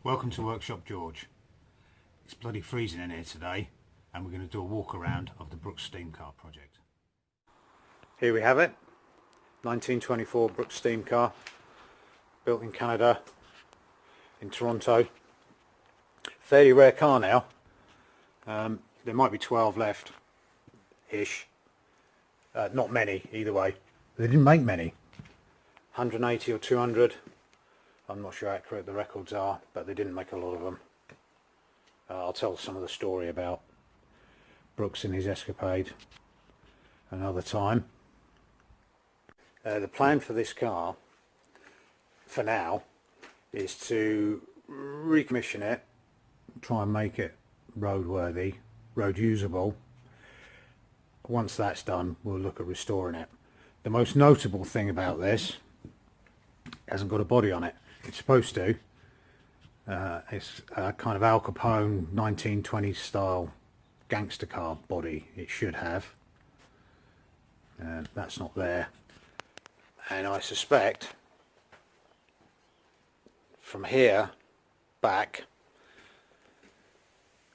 Welcome to Workshop George. It's bloody freezing in here today and we're going to do a walk around of the Brooks steam car project. Here we have it, 1924 Brooks steam car, built in Canada, in Toronto. Fairly rare car now. There might be 12 left ish, not many either way. They didn't make many, 180 or 200. I'm not sure how accurate the records are, but they didn't make a lot of them. I'll tell some of the story about Brooks and his escapade another time. The plan for this car, for now, is to recommission it, try and make it roadworthy, road usable. Once that's done, we'll look at restoring it. The most notable thing about this, it hasn't got a body on it. It's supposed to. It's a kind of Al Capone 1920s style gangster car body. It should have. That's not there. And I suspect from here back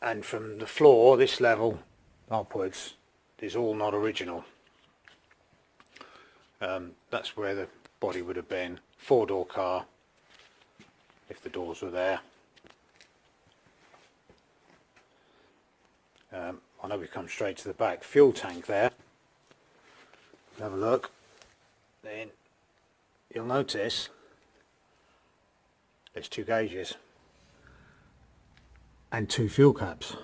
and from the floor, this level upwards, is all not original. That's where the body would have been. Four-door car, if the doors were there. I know we've come straight to the back. Fuel tank there. Have a look. Then you'll notice there's two gauges and two fuel caps.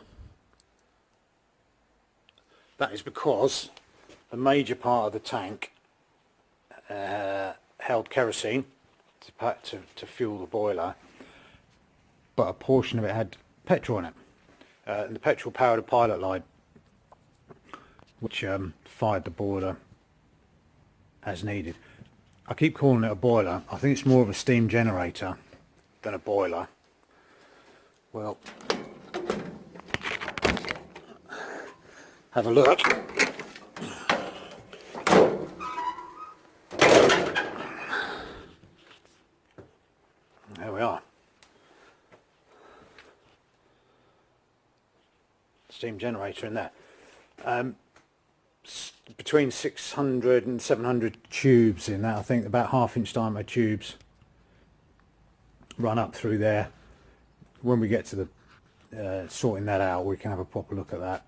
That is because a major part of the tank held kerosene to fuel the boiler, but a portion of it had petrol in it, and the petrol powered a pilot light which fired the boiler as needed. I keep calling it a boiler. I think it's more of a steam generator than a boiler. Well, have a look. There we are. Steam generator in there. Between 600 and 700 tubes in that. I think about half-inch diameter tubes run up through there. When we get to the sorting that out, we can have a proper look at that.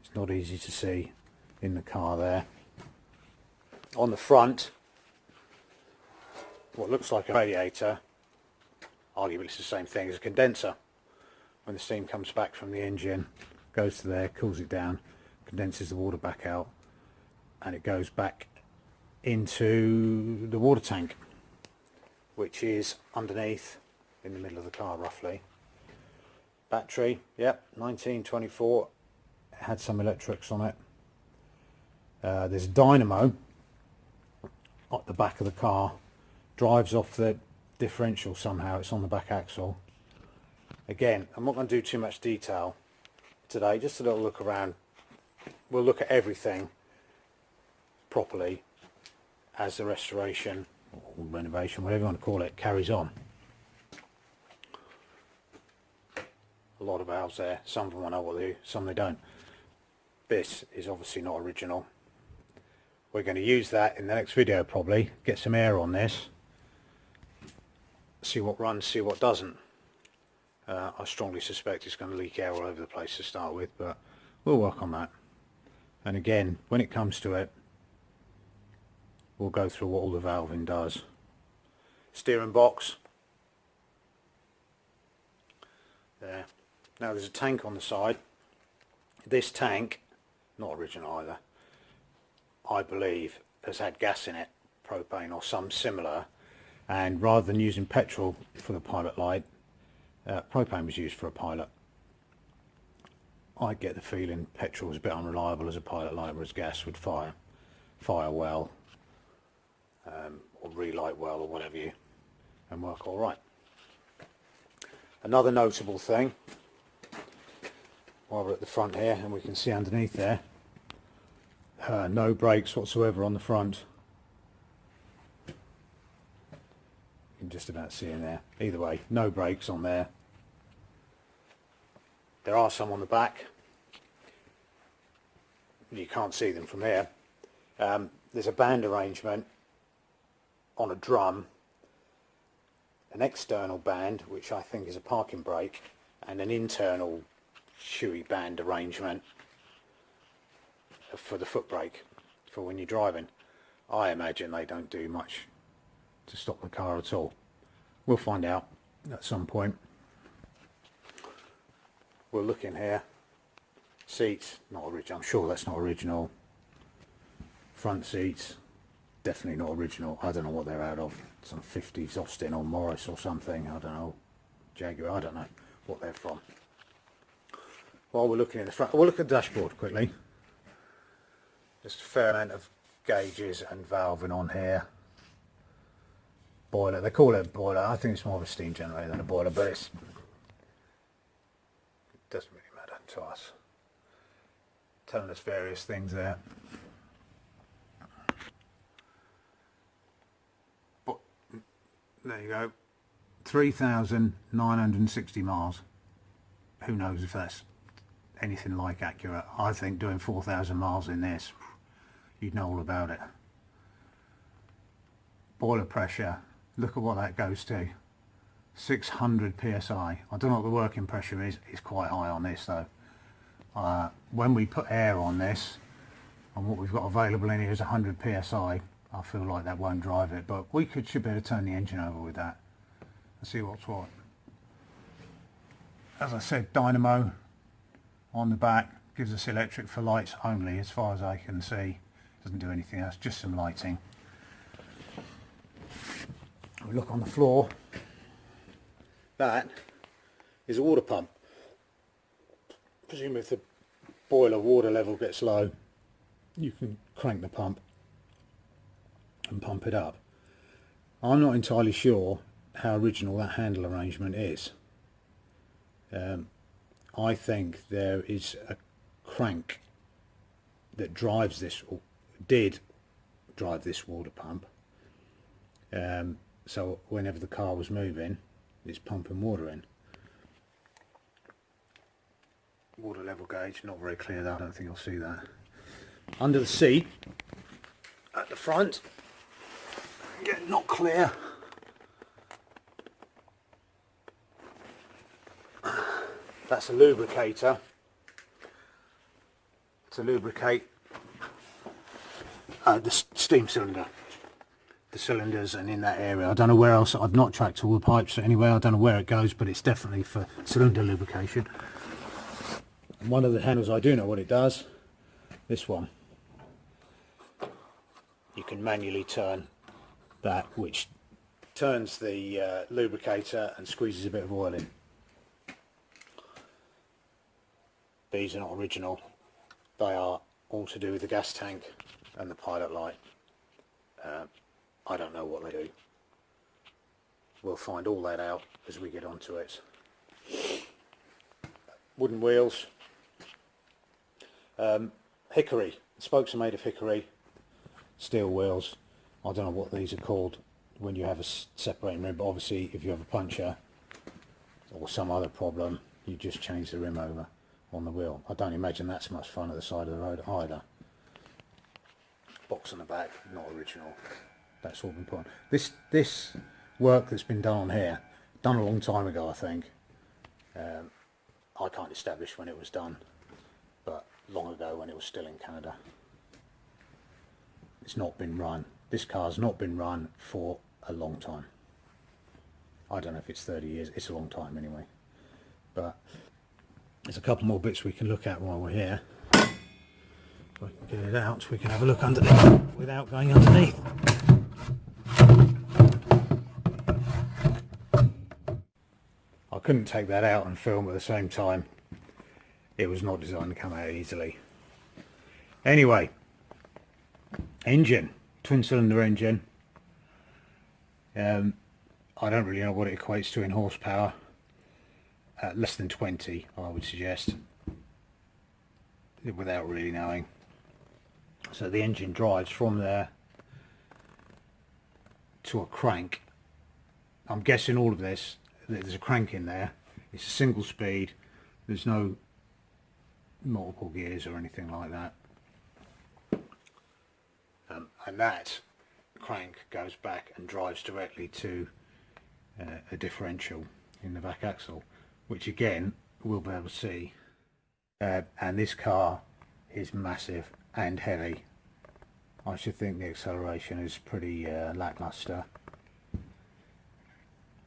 It's not easy to see in the car there. On the front, what looks like a radiator, arguably it's the same thing as a condenser. When the steam comes back from the engine, goes to there, cools it down, condenses the water back out, and it goes back into the water tank, which is underneath in the middle of the car roughly. Battery, yep, 1924, it had some electrics on it. There's a dynamo at the back of the car, drives off the differential somehow. It's on the back axle. Again, I'm not going to do too much detail today, just a little look around. We'll look at everything properly as the restoration or renovation, whatever you want to call it, carries on. A lot of valves there. Some of them I know what they do, some they don't. This is obviously not original. We're going to use that in the next video probably, get some air on this, see what runs, see what doesn't. I strongly suspect it's going to leak air all over the place to start with, but we'll work on that. And again, when it comes to it, we'll go through what all the valving does. Steering box there. Now there's a tank on the side. This tank, not original either, I believe has had gas in it, propane or some similar, and rather than using petrol for the pilot light, propane was used for a pilot. I get the feeling petrol was a bit unreliable as a pilot light, whereas gas would fire well, or relight well, or whatever you, and work all right. Another notable thing, while we're at the front here, and we can see underneath there, no brakes whatsoever on the front. You can just about see in there. Either way, no brakes on there. There are some on the back. You can't see them from here. There's a band arrangement on a drum, an external band which I think is a parking brake, and an internal shoey band arrangement for the foot brake for when you're driving. I imagine they don't do much to stop the car at all. We'll find out at some point. We'll look in here. Seats, not original. I'm sure that's not original. Front seats, definitely not original. I don't know what they're out of. Some 50s Austin or Morris or something. I don't know. Jaguar. I don't know what they're from. While we're looking in the front, we'll look at the dashboard quickly. Just a fair amount of gauges and valving on here. Boiler. They call it a boiler. I think it's more of a steam generator than a boiler, but it doesn't really matter to us. Telling us various things there. But there you go. 3,960 miles. Who knows if that's anything like accurate. I think doing 4,000 miles in this, you'd know all about it. Boiler pressure, look at what that goes to. 600 psi. I don't know what the working pressure is. It's quite high on this though. When we put air on this, and what we've got available in here is 100 psi, I feel like that won't drive it, but we should be able to turn the engine over with that and see what's what. As I said, dynamo on the back, gives us electric for lights only as far as I can see. Doesn't do anything else, just some lighting. We look on the floor. That is a water pump. I presume if the boiler water level gets low, you can crank the pump and pump it up. I'm not entirely sure how original that handle arrangement is. I think there is a crank that drives this, or did drive this water pump. So whenever the car was moving, it's pumping water in. Water level gauge, not very clear there, I don't think you'll see that. Under the seat, at the front, again not clear. That's a lubricator to lubricate the steam cylinder. The cylinders, and in that area, I don't know where else. I've not tracked all the pipes anyway. I don't know where it goes, but it's definitely for cylinder lubrication. And one of the handles, I do know what it does. This one, you can manually turn that, which turns the lubricator and squeezes a bit of oil in. These are not original. They are all to do with the gas tank and the pilot light. I don't know what they do. We'll find all that out as we get onto it. Wooden wheels. Hickory. The spokes are made of hickory. Steel wheels. I don't know what these are called when you have a separating rim, but obviously if you have a puncture or some other problem, you just change the rim over on the wheel. I don't imagine that's much fun at the side of the road either. Box on the back, not original. That's all been put on. This work that's been done on here, done a long time ago I think. I can't establish when it was done, but long ago when it was still in Canada. It's not been run. This car's not been run for a long time. I don't know if it's 30 years, it's a long time anyway. But there's a couple more bits we can look at while we're here. If I can get it out, we can have a look underneath without going underneath. I couldn't take that out and film at the same time. It was not designed to come out easily. Anyway, engine, twin cylinder engine. I don't really know what it equates to in horsepower. Less than 20, I would suggest, without really knowing. So the engine drives from there to a crank I'm guessing all of this, there's a crank in there. It's a single speed. There's no multiple gears or anything like that. And that crank goes back and drives directly to a differential in the back axle, which again we'll be able to see. And this car is massive and heavy. I should think the acceleration is pretty lackluster,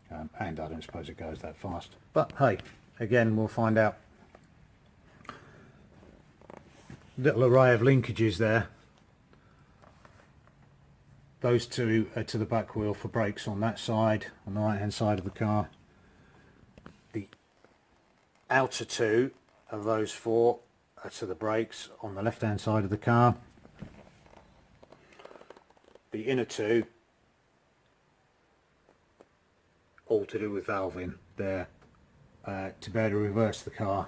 and I don't suppose it goes that fast, but hey, again we'll find out. Little array of linkages there. Those two are to the back wheel for brakes on that side, on the right hand side of the car. The outer two of those four are to the brakes on the left hand side of the car. The inner two, all to do with valving. There, to be able to reverse the car,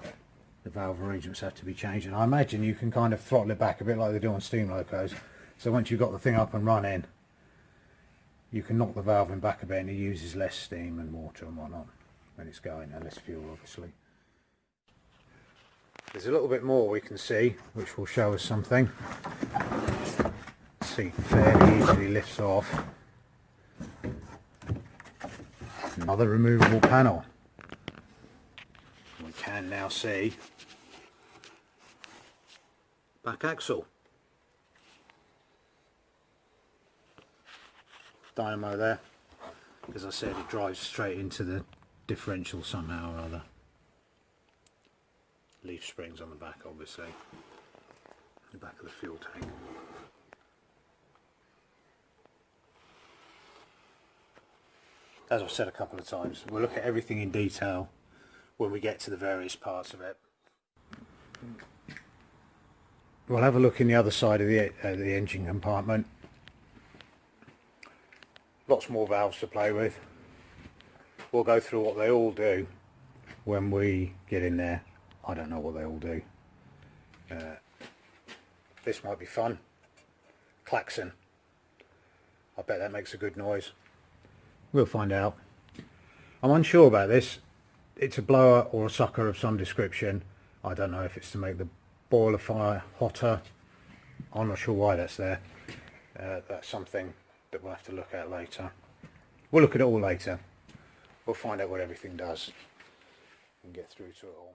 the valve arrangements have to be changed, and I imagine you can kind of throttle it back a bit like they do on steam locos. So once you've got the thing up and running, you can knock the valving back a bit and it uses less steam and water and whatnot when it's going, and less fuel obviously. There's a little bit more we can see which will show us something. The seat fairly easily lifts off. Another removable panel. We can now see back axle. Dynamo there. As I said, it drives straight into the differential somehow or other. Leaf springs on the back, obviously. The back of the fuel tank. As I've said a couple of times, we'll look at everything in detail when we get to the various parts of it. We'll have a look in the other side of the engine compartment. Lots more valves to play with. We'll go through what they all do when we get in there. I don't know what they all do. This might be fun. Klaxon. I bet that makes a good noise. We'll find out. I'm unsure about this. It's a blower or a sucker of some description. I don't know if it's to make the boiler fire hotter. I'm not sure why that's there. That's something that we'll have to look at later. We'll look at it all later. We'll find out what everything does and get through to it all.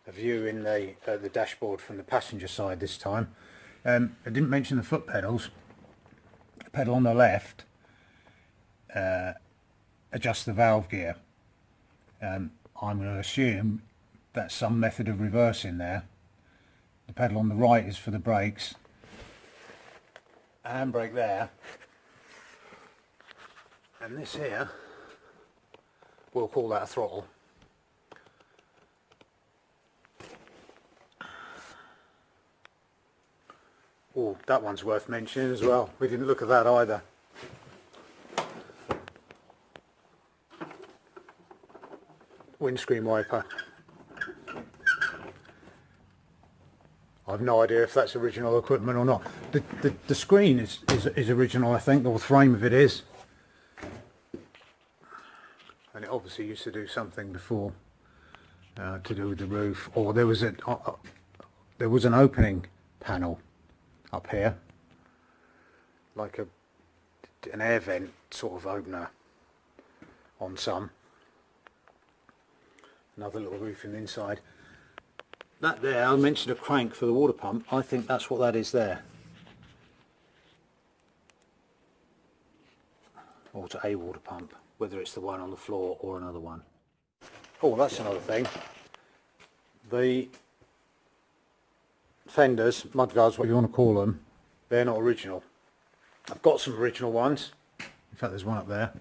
A view in the dashboard from the passenger side this time. I didn't mention the foot pedals. The pedal on the left adjusts the valve gear. I'm going to assume that's some method of reversing there. The pedal on the right is for the brakes. Handbrake there, and this here, we'll call that a throttle. Oh, that one's worth mentioning as well. We didn't look at that either. Windscreen wiper. I've no idea if that's original equipment or not. The screen is original, I think, or the frame of it is. And it obviously used to do something before to do with the roof. Or there was an opening panel up here, like an air vent sort of opener on some. Another little roof in the inside. That there, I mentioned a crank for the water pump. I think that's what that is there. Or to a water pump, whether it's the one on the floor or another one. Oh, that's another thing. The fenders, mudguards, what you want to call them, they're not original. I've got some original ones. In fact, there's one up there.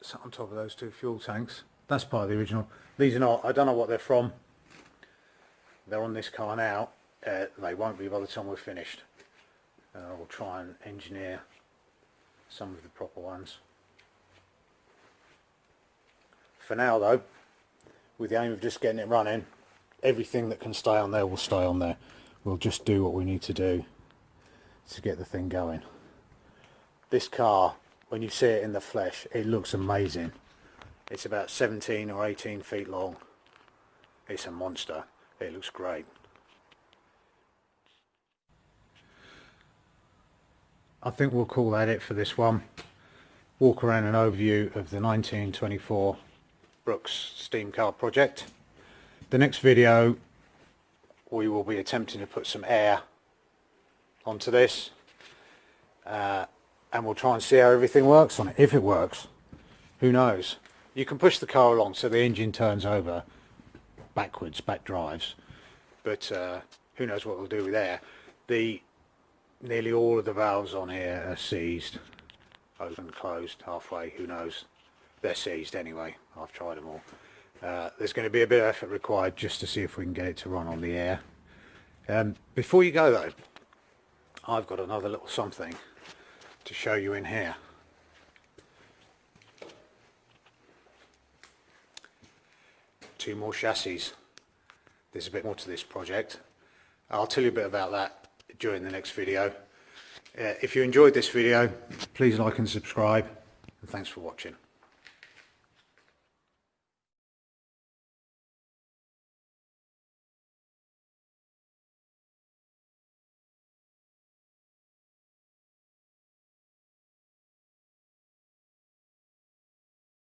Sat on top of those two fuel tanks. That's part of the original. These are not. I don't know what they're from. They're on this car now. They won't be by the time we're finished. We'll try and engineer some of the proper ones. For now though, with the aim of just getting it running, everything that can stay on there will stay on there. We'll just do what we need to do to get the thing going. this car, when you see it in the flesh, it looks amazing. It's about 17 or 18 feet long. It's a monster. It looks great. I think we'll call that it for this one. Walk around an overview of the 1924 Brooks steam car project. The next video we will be attempting to put some air onto this, and we'll try and see how everything works on it. If it works, who knows? You can push the car along so the engine turns over backwards, back drives, but who knows what we'll do with air. Nearly all of the valves on here are seized, open, closed, halfway, who knows. They're seized anyway. I've tried them all. There's going to be a bit of effort required just to see if we can get it to run on the air. Before you go though, I've got another little something to show you in here. Two more chassis. There's a bit more to this project. I'll tell you a bit about that during the next video. If you enjoyed this video, please like and subscribe, and thanks for watching.